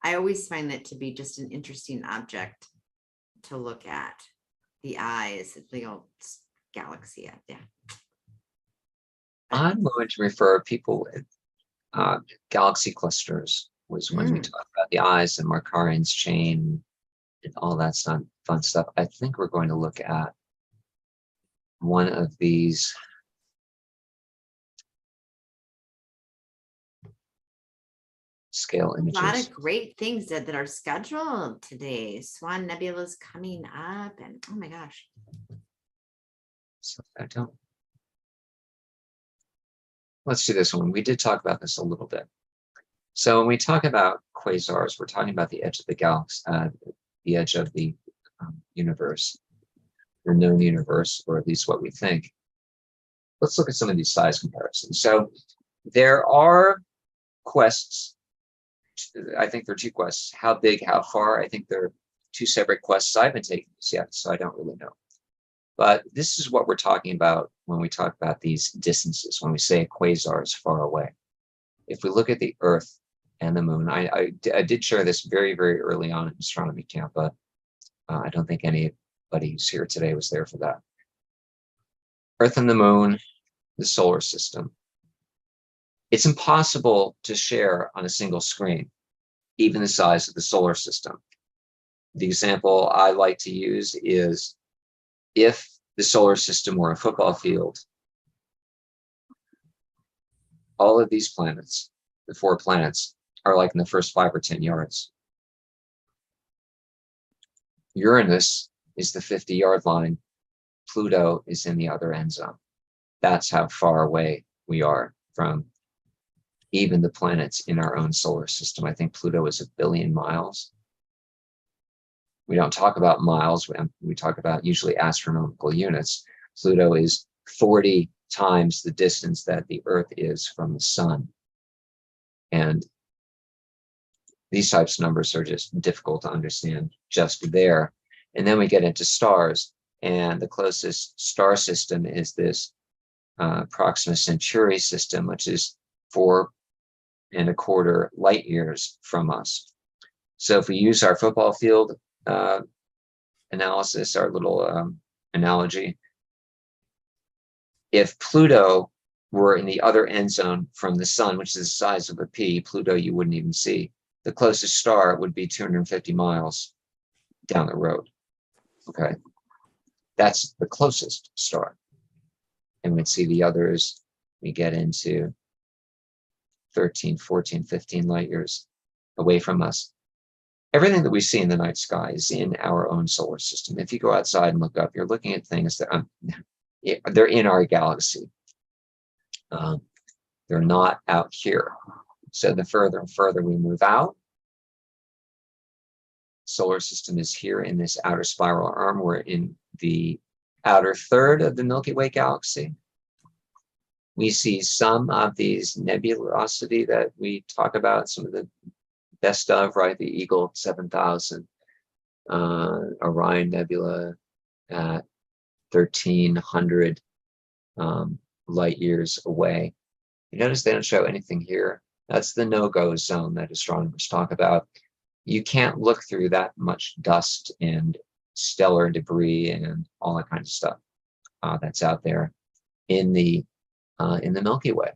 I always find that to be just an interesting object to look at. The eyes, the old galaxy out there. I'm going to refer people, galaxy clusters was when we Mm. talked about the eyes and Markarian's chain and all that fun stuff. I think we're going to look at one of these scale A lot images. of great things that are scheduled today. Swan Nebula is coming up, and oh my gosh. So I don't. Let's do this one. We did talk about this a little bit. So when we talk about quasars, we're talking about the edge of the galaxy, the edge of the universe, the known universe, or at least what we think. Let's look at some of these size comparisons. So there are quests. I think there are two quests. How big, how far? I think there are two separate quests. I haven't taken this yet, so I don't really know. But this is what we're talking about when we talk about these distances, when we say a quasar is far away. If we look at the Earth and the Moon, I did share this very, very early on in astronomy camp, but I don't think anybody who's here today was there for that. Earth and the Moon, the solar system. It's impossible to share on a single screen, even the size of the solar system. The example I like to use is if the solar system were a football field, all of these planets, the 4 planets, are like in the first 5 or 10 yards. Uranus is the 50-yard line. Pluto is in the other end zone. That's how far away we are from even the planets in our own solar system. I think Pluto is 1 billion miles. We don't talk about miles, we talk about usually astronomical units. Pluto is 40 times the distance that the Earth is from the sun. And these types of numbers are just difficult to understand just there. And then we get into stars, and the closest star system is this Proxima Centauri system, which is 4¼ light years from us. So if we use our football field analysis, our little analogy, if Pluto were in the other end zone from the sun, which is the size of a pea, Pluto you wouldn't even see. The closest star would be 250 miles down the road. Okay, that's the closest star. And we'd see the others, we get into 13, 14, 15 light years away from us. Everything that we see in the night sky is in our own solar system. If you go outside and look up, you're looking at things that they're in our galaxy. They're not out here. So the further and further we move out, solar system is here in this outer spiral arm. We're in the outer third of the Milky Way galaxy. We see some of these nebulosity that we talk about, some of the best of, right? The Eagle 7000, Orion Nebula at 1300 light years away. You notice they don't show anything here. That's the no-go zone that astronomers talk about. You can't look through that much dust and stellar debris and all that kind of stuff that's out there in the Milky Way.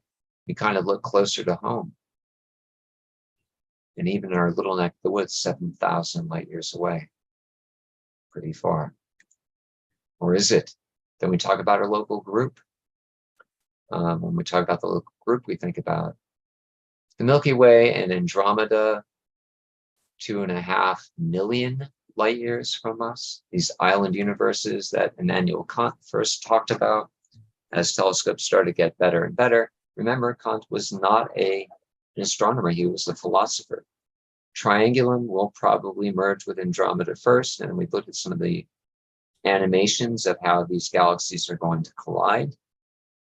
We kind of look closer to home. And even our little neck of the woods, 7,000 light years away. Pretty far. Or is it? Then we talk about our local group. When we talk about the local group, we think about the Milky Way and Andromeda, 2.5 million light years from us. These island universes that Immanuel Kant first talked about as telescopes started to get better and better. Remember, Kant was not an astronomer, he was a philosopher. Triangulum will probably merge with Andromeda first, and we look at some of the animations of how these galaxies are going to collide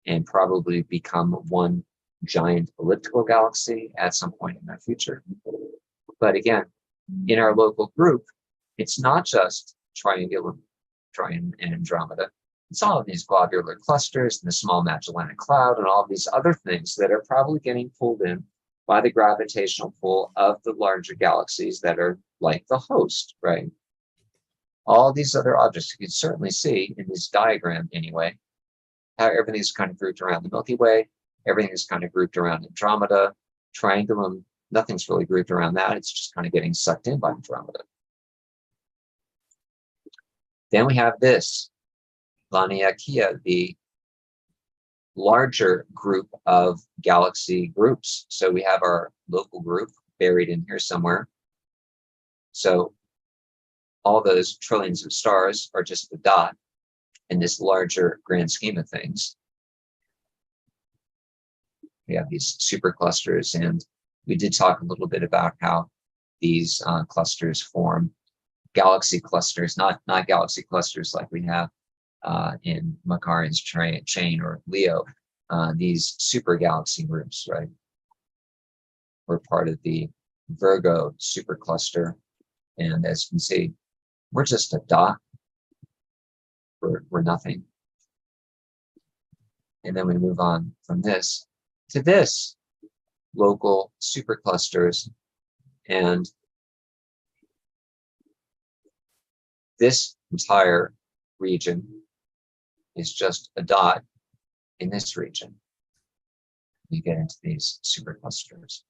and probably become one giant elliptical galaxy at some point in the future. But again, in our local group, it's not just Triangulum and Andromeda. It's all of these globular clusters and the small Magellanic Cloud and all of these other things that are probably getting pulled in by the gravitational pull of the larger galaxies that are like the host, right? All these other objects, you can certainly see in this diagram anyway, how everything's kind of grouped around the Milky Way, everything is kind of grouped around Andromeda, Triangulum, nothing's really grouped around that, it's just kind of getting sucked in by Andromeda. Then we have this, Laniakea, the larger group of galaxy groups. So we have our local group buried in here somewhere. So all those trillions of stars are just a dot in this larger grand scheme of things. We have these superclusters, and we did talk a little bit about how these clusters form galaxy clusters, not galaxy clusters like we have in Macarian's chain or Leo. These super galaxy groups, right? We're part of the Virgo supercluster, and as you can see, we're just a dot. We're nothing. And then we move on from this to this, local superclusters, and this entire region is just a dot in this region. You get into these superclusters.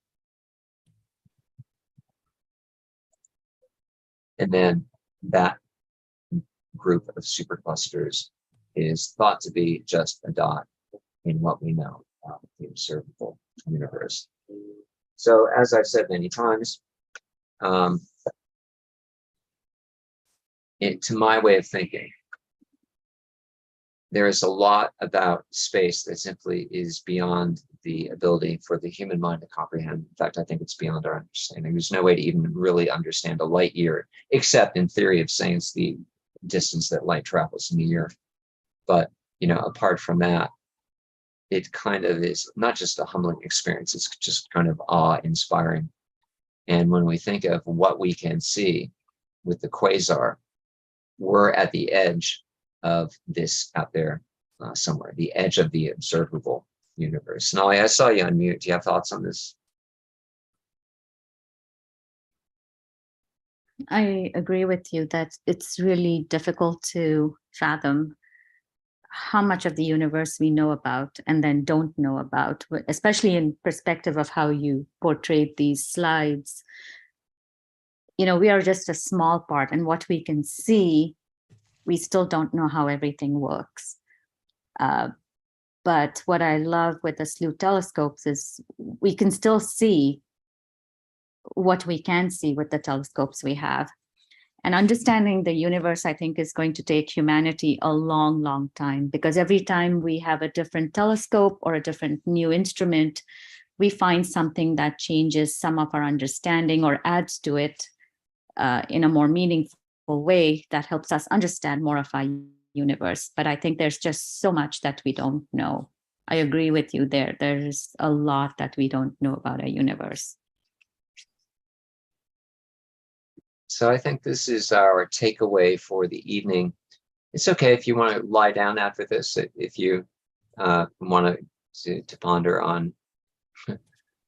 And then that group of superclusters is thought to be just a dot in what we know of the observable universe. So, as I've said many times, to my way of thinking, there is a lot about space that simply is beyond the ability for the human mind to comprehend. In fact, I think it's beyond our understanding. There's no way to even really understand a light year, except in theory of saying it's the distance that light travels in a year. But, apart from that, it kind of is not just a humbling experience, it's just kind of awe-inspiring. And when we think of what we can see with the quasar, we're at the edge of this out there somewhere, the edge of the observable universe. Nolly, I saw you on mute. Do you have thoughts on this? I agree with you that it's really difficult to fathom how much of the universe we know about and then don't know about, especially in perspective of how you portrayed these slides. We are just a small part, and what we can see, we still don't know how everything works. But what I love with the Slooh telescopes is we can still see what we can see with the telescopes we have. And understanding the universe, I think, is going to take humanity a long, long time, because every time we have a different telescope or a different new instrument, we find something that changes some of our understanding or adds to it in a more meaningful way that helps us understand more of our universe. But I think there's just so much that we don't know. I agree with you there. There's a lot that we don't know about our universe. So I think this is our takeaway for the evening. It's okay if you want to lie down after this, if you want to ponder on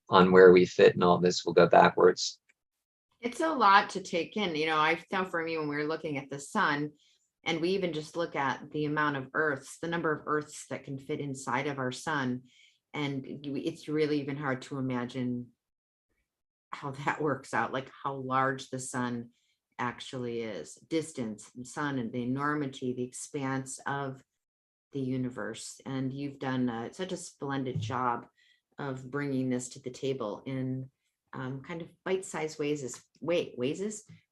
where we fit and all this. We'll go backwards. It's a lot to take in. I know for me, when we were looking at the sun, and we even just look at the amount of Earths, the number of Earths that can fit inside of our sun, and it's really even hard to imagine how that works out, like how large the sun actually is, distance, the sun, and the enormity, the expanse of the universe. And you've done such a splendid job of bringing this to the table in kind of bite-sized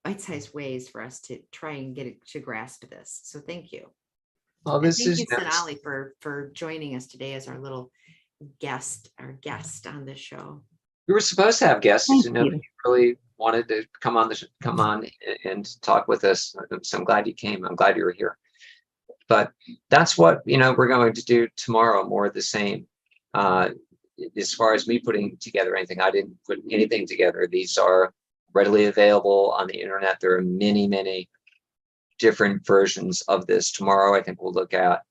bite-sized ways for us to try and get it to grasp this. So thank you. Well, And this thank is you, Sonali, for joining us today as our little guest on this show. We were supposed to have guests, Thank and nobody really wanted to come on and talk with us. So I'm glad you came. I'm glad you were here. But that's what we're going to do tomorrow. More of the same. As far as me putting together anything, I didn't put anything together. These are readily available on the internet. There are many, many different versions of this. Tomorrow, I think we'll look at,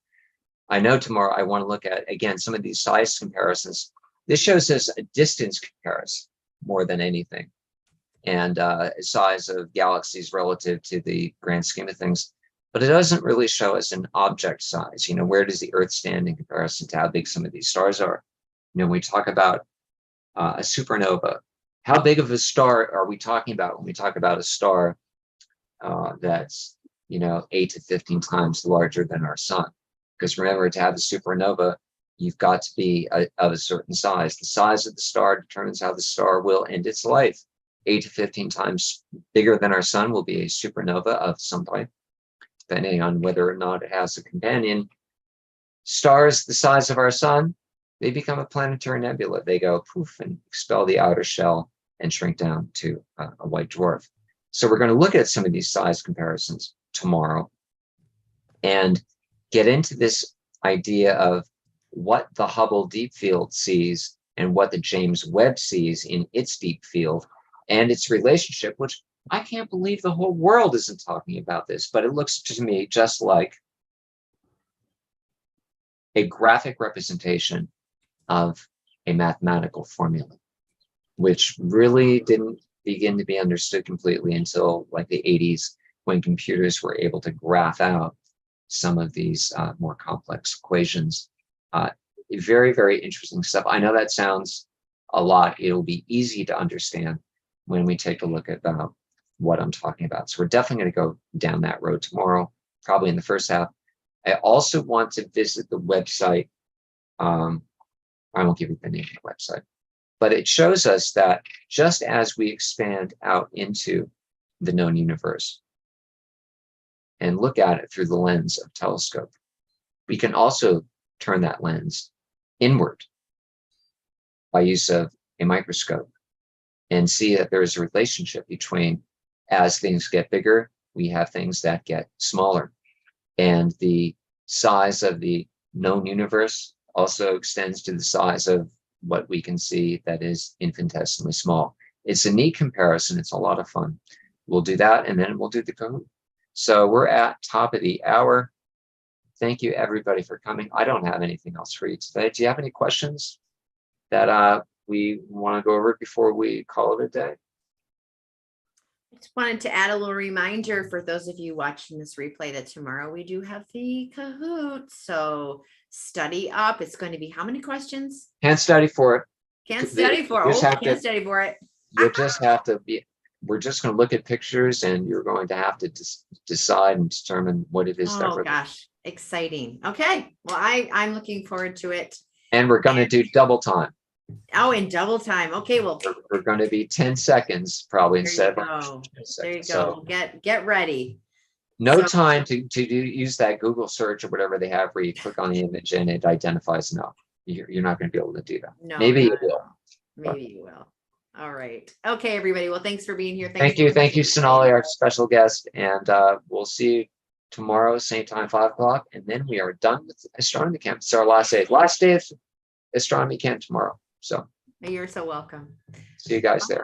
I know tomorrow I want to look at, again, some of these size comparisons. This shows us a distance comparison more than anything, and size of galaxies relative to the grand scheme of things. But it doesn't really show us an object size. You know, where does the Earth stand in comparison to how big some of these stars are? You know, when we talk about a supernova, how big of a star are we talking about when we talk about a star that's, you know, 8 to 15 times larger than our sun? Because remember, to have a supernova, you've got to be of a certain size. The size of the star determines how the star will end its life. 8 to 15 times bigger than our sun will be a supernova of some type, depending on whether or not it has a companion. Stars the size of our sun, they become a planetary nebula. They go poof and expel the outer shell and shrink down to a white dwarf. So we're going to look at some of these size comparisons tomorrow and get into this idea of what the Hubble Deep Field sees and what the James Webb sees in its deep field and its relationship, which I can't believe the whole world isn't talking about this, but it looks to me just like a graphic representation of a mathematical formula, which really didn't begin to be understood completely until like the 80s, when computers were able to graph out some of these more complex equations. Very, very interesting stuff. I know that sounds a lot. It'll be easy to understand when we take a look at what I'm talking about. So we're definitely going to go down that road tomorrow, probably in the first half. I also want to visit the website. I won't give you the name of the website, but it shows us that just as we expand out into the known universe and look at it through the lens of telescope, we can also turn that lens inward by use of a microscope and see that there is a relationship between, as things get bigger, we have things that get smaller. And the size of the known universe also extends to the size of what we can see that is infinitesimally small. It's a neat comparison. It's a lot of fun. We'll do that, and then we'll do the Kahoot. So we're at top of the hour. Thank you, everybody, for coming. I don't have anything else for you today. Do you have any questions that we want to go over before we call it a day? I just wanted to add a little reminder for those of you watching this replay that tomorrow we do have the Kahoot. So study up. It's going to be how many questions? Can't study for it. Can't study for it. Can't study for it. You just have to be. We're just going to look at pictures, and you're going to have to decide and determine what it is. Oh gosh, exciting. Okay, well, I'm looking forward to it. And we're going to do double time. Oh, in double time. Okay, well, we're going to be 10 seconds probably instead of 10 seconds. There you go. So get ready. no time to use that Google search or whatever they have where you click on the image and it identifies. No, you're not going to be able to do that. No, maybe you will. Maybe you will. All right. Okay, everybody. Well, thanks for being here. Thank you, Sonali, our special guest, and we'll see you tomorrow, same time, 5 o'clock, and then we are done with astronomy camp. It's our last day of astronomy camp tomorrow. So you're so welcome. See you guys there.